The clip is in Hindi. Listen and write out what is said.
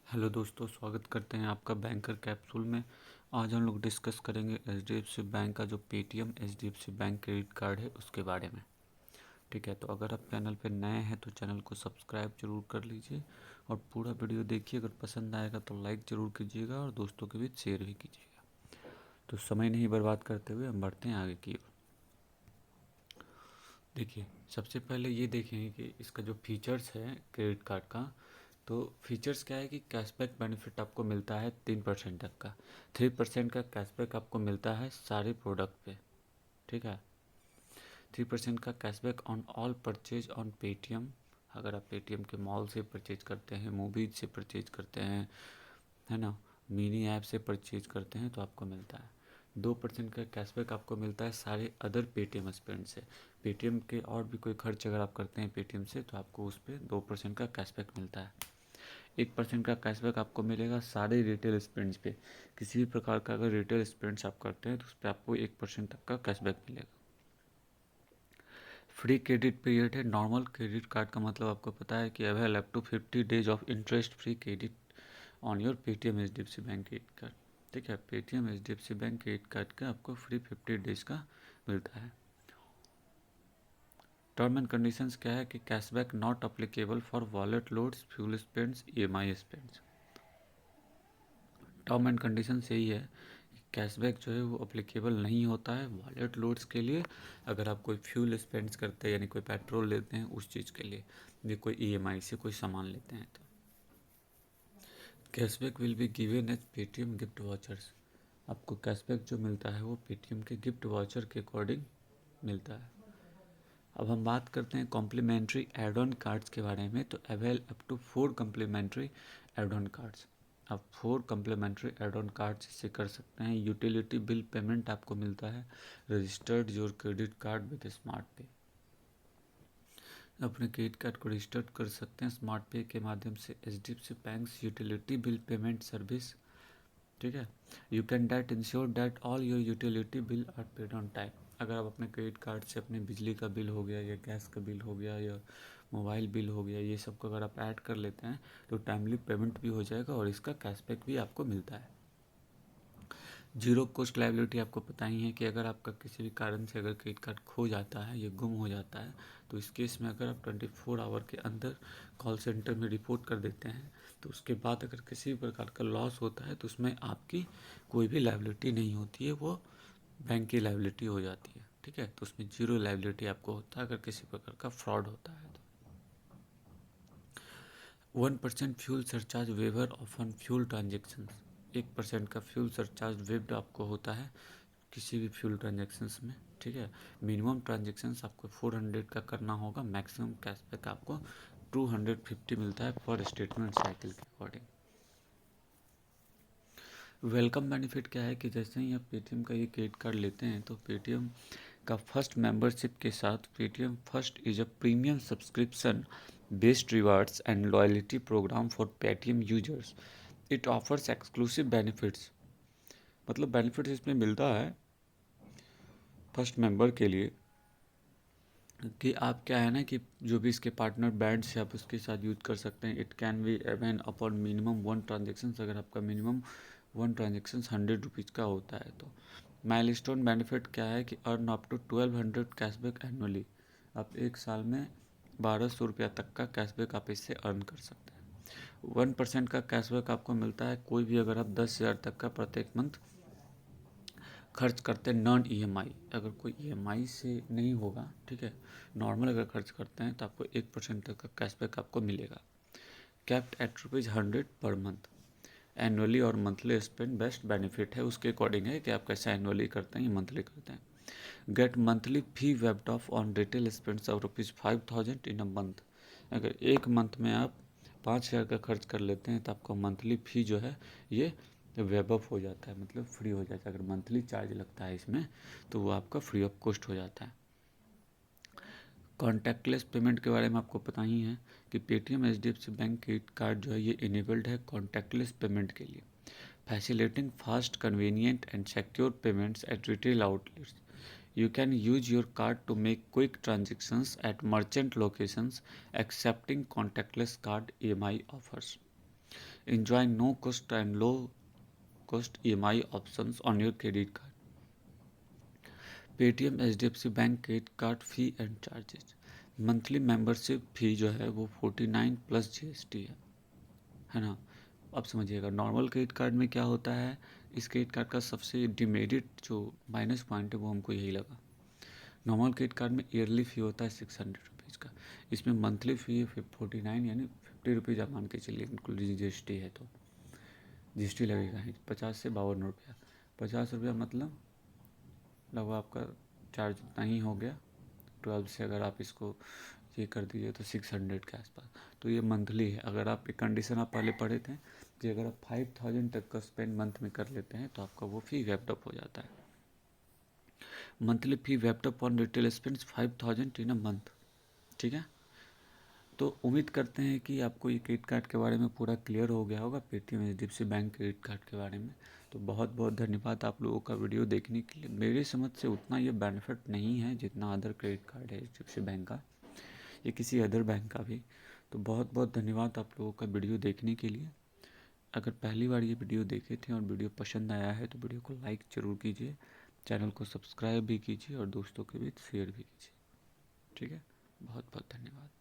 हेलो दोस्तों, स्वागत करते हैं आपका बैंकर कैप्सूल में। आज हम लोग डिस्कस करेंगे एचडीएफसी बैंक का जो Paytm HDFC bank credit card है उसके बारे में। ठीक है, तो अगर आप चैनल पे नए हैं तो चैनल को सब्सक्राइब जरूर कर लीजिए और पूरा वीडियो देखिए। अगर पसंद आएगा तो लाइक ज़रूर कीजिएगा और दोस्तों के बीच शेयर भी कीजिएगा। तो समय नहीं बर्बाद करते हुए हम बढ़ते हैं आगे की ओर। देखिए, सबसे पहले ये देखेंगे कि इसका जो फीचर्स है क्रेडिट कार्ड का, तो फीचर्स क्या है कि कैशबैक बेनिफिट आपको मिलता है 3% तक का। 3% का कैशबैक आपको मिलता है सारे प्रोडक्ट पे। ठीक है, 3% का cashback on all purchase on Paytm. अगर आप पेटीएम के मॉल से परचेज करते हैं, मूवीज से परचेज करते हैं, है ना, मिनी ऐप से परचेज करते हैं तो आपको मिलता है। 2% का कैशबैक आपको मिलता है सारे अदर पेटीएम स्पेंड से। पेटीएम के और भी कोई खर्च अगर आप करते हैं पेटीएम से तो आपको उस पर 2% का कैशबैक मिलता है। 1% का कैशबैक आपको मिलेगा सारे रिटेल स्पेंड्स पे। किसी भी प्रकार का अगर रिटेल स्पेंड्स आप करते हैं तो उस पर आपको 1% तक का कैशबैक मिलेगा। फ्री क्रेडिट पीरियड है। नॉर्मल क्रेडिट कार्ड का मतलब आपको पता है कि avail up to 50 days of interest free credit on your Paytm H D F C bank credit card. ठीक है, Paytm H D F C bank credit card का आपको फ्री 50 डेज का मिलता है। टर्म एंड कंडीशंस क्या है कि cashback not applicable for wallet loads, fuel spends, EMI spends. Term and condition यही है कि कैशबैक जो है वो अप्लीकेबल नहीं होता है वॉलेट लोड्स के लिए। अगर आप कोई फ्यूल स्पेंड्स करते हैं यानी कोई पेट्रोल लेते हैं उस चीज़ के लिए, या कोई ईएमआई से कोई सामान लेते हैं तो। Cashback will be given as Paytm gift vouchers. आपको कैशबैक जो मिलता है वो पेटीएम के गिफ्ट वाचर के अकॉर्डिंग मिलता है। अब हम बात करते हैं कॉम्प्लीमेंट्री एड ऑन कार्ड्स के बारे में। तो avail up to 4 complimentary add on cards. आप 4 कॉम्प्लीमेंट्री एड ऑन कार्ड्स इससे कर सकते हैं। यूटिलिटी बिल पेमेंट आपको मिलता है। Registered your credit card with smart पे। अपने क्रेडिट कार्ड को रजिस्टर कर सकते हैं स्मार्ट पे के माध्यम से H D F C bank utility bill payment service. ठीक है, you can that ensure that all your utility bill are paid on time. अगर आप अपने क्रेडिट कार्ड से अपने बिजली का बिल हो गया या गैस का बिल हो गया या मोबाइल बिल हो गया, ये सब को अगर आप ऐड कर लेते हैं तो टाइमली पेमेंट भी हो जाएगा और इसका कैशबैक भी आपको मिलता है। जीरो कॉस्ट लाइबिलिटी आपको पता ही है कि अगर आपका किसी भी कारण से अगर क्रेडिट कार्ड खो जाता है या गुम हो जाता है तो इस केस में अगर आप 24 आवर के अंदर कॉल सेंटर में रिपोर्ट कर देते हैं तो उसके बाद अगर किसी भी प्रकार का लॉस होता है तो उसमें आपकी कोई भी लाइबिलिटी नहीं होती है, वो बैंक की लाइबिलिटी हो जाती है। ठीक है, तो उसमें जीरो लाइबिलिटी आपको होता है अगर किसी प्रकार का फ्रॉड होता है तो। 1% fuel surcharge waiver of on fuel transaction. 1% का फ्यूल सरचार्ज वेव्ड आपको होता है किसी भी फ्यूल ट्रांजेक्शन्स में। ठीक है, मिनिमम ट्रांजेक्शन्स आपको 400 का करना होगा। मैक्सिमम कैशबैक आपको 250 मिलता है पर स्टेटमेंट साइकिल के अकॉर्डिंग। वेलकम बेनिफिट क्या है कि जैसे ही आप पेटीएम का ये क्रेडिट कार्ड लेते हैं तो पेटीएम का फर्स्ट मेंबरशिप के साथ Paytm first is a premium subscription based rewards and loyalty program for Paytm users. It offers exclusive benefits. मतलब बेनिफिट्स इसमें मिलता है फर्स्ट मेंबर के लिए कि आप क्या है ना कि जो भी इसके पार्टनर बैंड्स है आप उसके साथ यूज कर सकते हैं। It can be avail upon minimum 1 transaction. अगर आपका मिनिमम 1 ट्रांजेक्शन 100 रुपीज़ का होता है तो। माइलस्टोन बेनिफिट क्या है कि earn up to 1200 cashback annually. आप एक साल में 1200 रुपया तक का कैशबैक आप इससे अर्न कर सकते हैं। 1% का कैशबैक आपको मिलता है कोई भी अगर आप 10,000 तक का प्रत्येक मंथ खर्च करते हैं नॉन ईएमआई। अगर कोई ईएमआई से नहीं होगा, ठीक है, नॉर्मल अगर खर्च करते हैं तो आपको 1% तक का कैशबैक आपको मिलेगा। Kept eight ₹100 per month. Annually और मंथली स्पेंड बेस्ट बेनिफिट है, उसके अकॉर्डिंग है कि आप कैसे एनुअली करते हैं या मंथली करते हैं। Get monthly fee waived off on retail spends of ₹5000 in a month. अगर एक मंथ में आप 5,000 का खर्च कर लेते हैं तो आपका मंथली फ़ी जो है ये वेब ऑफ हो जाता है, मतलब फ्री हो जाता है। अगर मंथली चार्ज लगता है इसमें तो वो आपका फ्री ऑफ कॉस्ट हो जाता है। कॉन्टैक्टलेस पेमेंट के बारे में आपको पता ही है कि Paytm H D F C bank credit card जो है ये इनेबल्ड है कॉन्टैक्टलेस पेमेंट के लिए, facilitating fast convenient and secure payments at retail outlets. You can use your card to make quick transactions at merchant locations accepting contactless card EMI offers. enjoy no cost and low cost EMI options on your credit card. Paytm HDFC bank credit card fee and charges. Monthly membership fee जो है वो 49 प्लस GST है ना। अब समझिएगा नॉर्मल क्रेडिट कार्ड में क्या होता है, इस क्रेडिट कार्ड का सबसे डिमेरिट जो माइनस पॉइंट है वो हमको यही लगा। नॉर्मल क्रेडिट कार्ड में ईयरली फ़ी होता है 600 रुपीज़ का, इसमें मंथली फ़ी है 49 यानी 50 रुपीज़ आप मान के चलिए, इंक्लूडिंग GST है तो GST लगेगा ही 50 से 52 रुपया। 50 रुपया मतलब लगभग आपका चार्ज उतना ही हो गया। 12 से अगर आप इसको ये कर दीजिए तो 600 के आसपास। तो ये मंथली है। अगर आप एक कंडीशन आप पहले पढ़े थे कि अगर आप 5000 तक का स्पेंड मंथ में कर लेते हैं तो आपका वो फी वेप्ड अप हो जाता है। Monthly fee vaped up on retail spend 5000 in a month. ठीक है, तो उम्मीद करते हैं कि आपको ये क्रेडिट कार्ड के बारे में पूरा क्लियर हो गया होगा, Paytm HDFC bank credit card के बारे में। तो बहुत बहुत धन्यवाद आप लोगों का वीडियो देखने के लिए। मेरी समझ से उतना ये बेनिफिट नहीं है जितना अदर क्रेडिट कार्ड है HDFC बैंक का या किसी अदर बैंक का भी। तो बहुत बहुत धन्यवाद आप लोगों का वीडियो देखने के लिए। अगर पहली बार ये वीडियो देखे थे और वीडियो पसंद आया है तो वीडियो को लाइक ज़रूर कीजिए, चैनल को सब्सक्राइब भी कीजिए और दोस्तों के बीच शेयर भी कीजिए। ठीक है, बहुत बहुत धन्यवाद।